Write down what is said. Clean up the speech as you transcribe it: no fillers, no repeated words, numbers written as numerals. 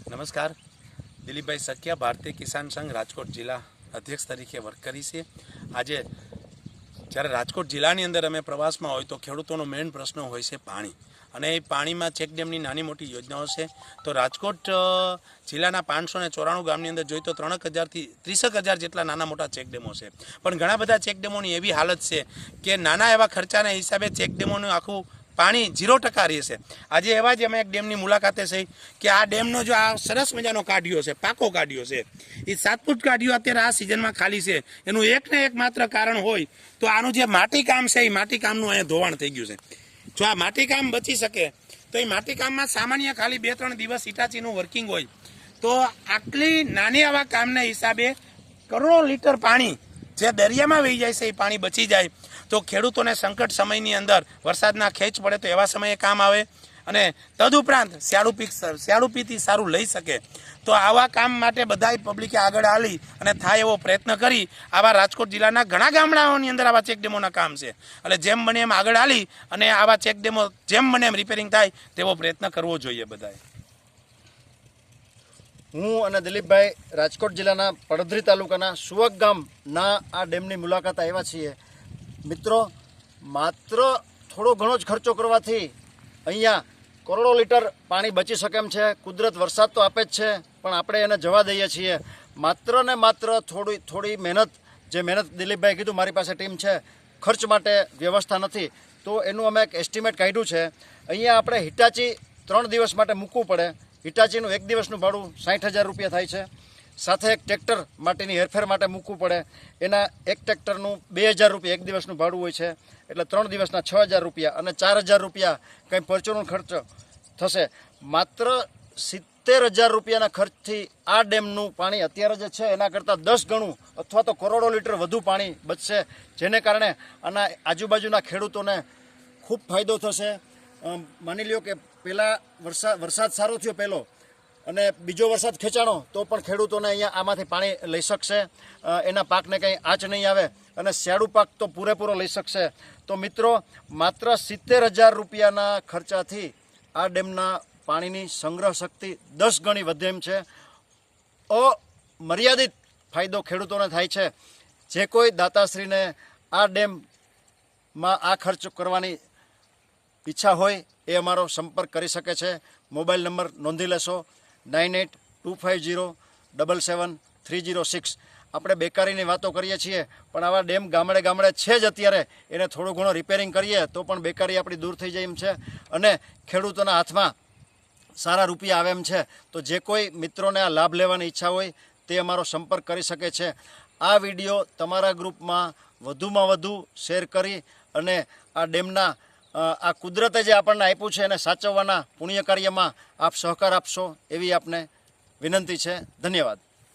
નમસ્કાર, દિલીપભાઈ સખિયા, ભારતીય કિસાન સંઘ રાજકોટ જિલ્લા અધ્યક્ષ તરીકે વર્ક કરી છે। આજે જ્યારે રાજકોટ જિલ્લાની અંદર અમે પ્રવાસમાં હોય તો ખેડૂતોનો મેઇન પ્રશ્ન હોય છે પાણી, અને એ પાણીમાં ચેકડેમની નાની મોટી યોજનાઓ છે। તો રાજકોટ જિલ્લાના 594 ગામની અંદર જોઈએ તો 3000થી 30000 જેટલા નાના મોટા ચેકડેમો છે, પણ ઘણા બધા ચેકડેમોની એવી હાલત છે કે નાના એવા ખર્ચાના હિસાબે ચેકડેમોનું આખું પાણી 0% રહેશે। આજે એવા જ અમે એક ડેમની મુલાકાતે છે કે આ ડેમનો જો આ સરસ મજાનો કાઢ્યો છે, પાકો કાઢ્યો છે, એ 7 ફૂટ કાઢ્યો અત્યારે આ સિઝનમાં ખાલી છે। એનું એક ને એક માત્ર કારણ હોય તો આનું જે માટીકામ છે એ માટીકામનું અહીંયા ધોવાણ થઈ ગયું છે। જો આ માટીકામ બચી શકે તો એ માટીકામમાં સામાન્ય ખાલી 2-3 દિવસ ઇટાચીનું વર્કિંગ હોય તો આટલી નાની આવા કામના હિસાબે કરોડો લીટર પાણી જે દરિયામાં વહી જાય છે એ પાણી બચી જાય તો ખેડૂતોને સંકટ સમયની અંદર વરસાદના ખેંચ પડે તો એવા સમયે કામ આવે, અને તદુપરાંત શિયાળુ પીકથી સારું લઈ શકે। તો આવા કામ માટે બધાય પબ્લિકે આગળ આલી અને થાય એવો પ્રયત્ન કરી આવા રાજકોટ જિલ્લાના ઘણા ગામડાઓની અંદર આવા ચેકડેમોના કામ છે, એટલે જેમ બને એમ આગળ આલી અને આવા ચેકડેમો જેમ બને એમ રિપેરિંગ થાય તેવો પ્રયત્ન કરવો જોઈએ બધાએ। હું અને દિલીપભાઈ રાજકોટ જિલ્લાના પડધરી તાલુકાના સુવક ગામના આ ડેમની મુલાકાત આવ્યા છીએ। મિત્રો, માત્ર થોડો ઘણો જ ખર્ચો કરવાથી અહીંયા કરોડો લીટર પાણી બચી શકે એમ છે। કુદરત વરસાદ તો આપે જ છે, પણ આપણે એને જવા દઈએ છીએ। માત્ર ને માત્ર થોડી મહેનત, જે મહેનત દિલીપભાઈ કીધું મારી પાસે ટીમ છે, ખર્ચ માટે વ્યવસ્થા નથી, તો એનું અમે એક એસ્ટિમેટ કાઢ્યું છે। અહીંયા આપણે હિટાચી 3 દિવસ માટે મૂકવું પડે। હિટાચીનું 1 દિવસનું ભાડું 60,000 રૂપિયા થાય છે, સાથે એક ટ્રેક્ટર માટેની હેરફેર માટે મૂકવું પડે, એના એક ટ્રેક્ટરનું 2,000 રૂપિયા 1 દિવસનું ભાડું હોય છે, એટલે 3 દિવસના 6,000 રૂપિયા અને 4,000 રૂપિયા કંઈ પરચુરણ ખર્ચ થશે। માત્ર 70,000 રૂપિયાના ખર્ચથી આ ડેમનું પાણી અત્યારે જે છે એના કરતાં 10 ગણું અથવા તો કરોડો લીટર વધુ પાણી બચશે, જેને કારણે આના આજુબાજુના ખેડૂતોને ખૂબ ફાયદો થશે। માની લ્યો કે પહેલાં વરસાદ સારો થયો પહેલો અને બીજો વરસાદ ખેંચાણો તો પણ ખેડૂતોને અહીંયા આમાંથી પાણી લઈ શકશે, એના પાકને કંઈ આંચ નહીં આવે, અને શિયાળુ પાક તો પૂરેપૂરો લઈ શકશે। તો મિત્રો, માત્ર 70,000 રૂપિયાના ખર્ચાથી આ ડેમના પાણીની સંગ્રહ શક્તિ 10 ગણી વધે એમ છે। અમર્યાદિત ફાયદો ખેડૂતોને થાય છે। જે કોઈ દાતાશ્રીને આ ડેમમાં આ ખર્ચ કરવાની ઈચ્છા હોય એ અમારો સંપર્ક કરી શકે છે। મોબાઈલ નંબર નોંધી લેશો, 9825077306। આપણે બેકારીની વાતો કરીએ છીએ, પણ આવા ડેમ ગામડે ગામડે છે જ અત્યારે, એને થોડું ઘણું રિપેરિંગ કરીએ તો પણ બેકારી આપણી દૂર થઈ જાય એમ છે, અને ખેડૂતોના હાથમાં સારા રૂપિયા આવે એમ છે। તો જે કોઈ મિત્રોને આ લાભ લેવાની ઈચ્છા હોય તે અમારો સંપર્ક કરી શકે છે। આ વિડીયો તમારા ગ્રુપમાં વધુમાં વધુ શેર કરી અને આ ડેમના આ કુદરતે જે આપણને આપ્યું છે એને સાચવવાના પુણ્ય કાર્યમાં આપ સહકાર આપશો એવી આપને વિનંતી છે। ધન્યવાદ।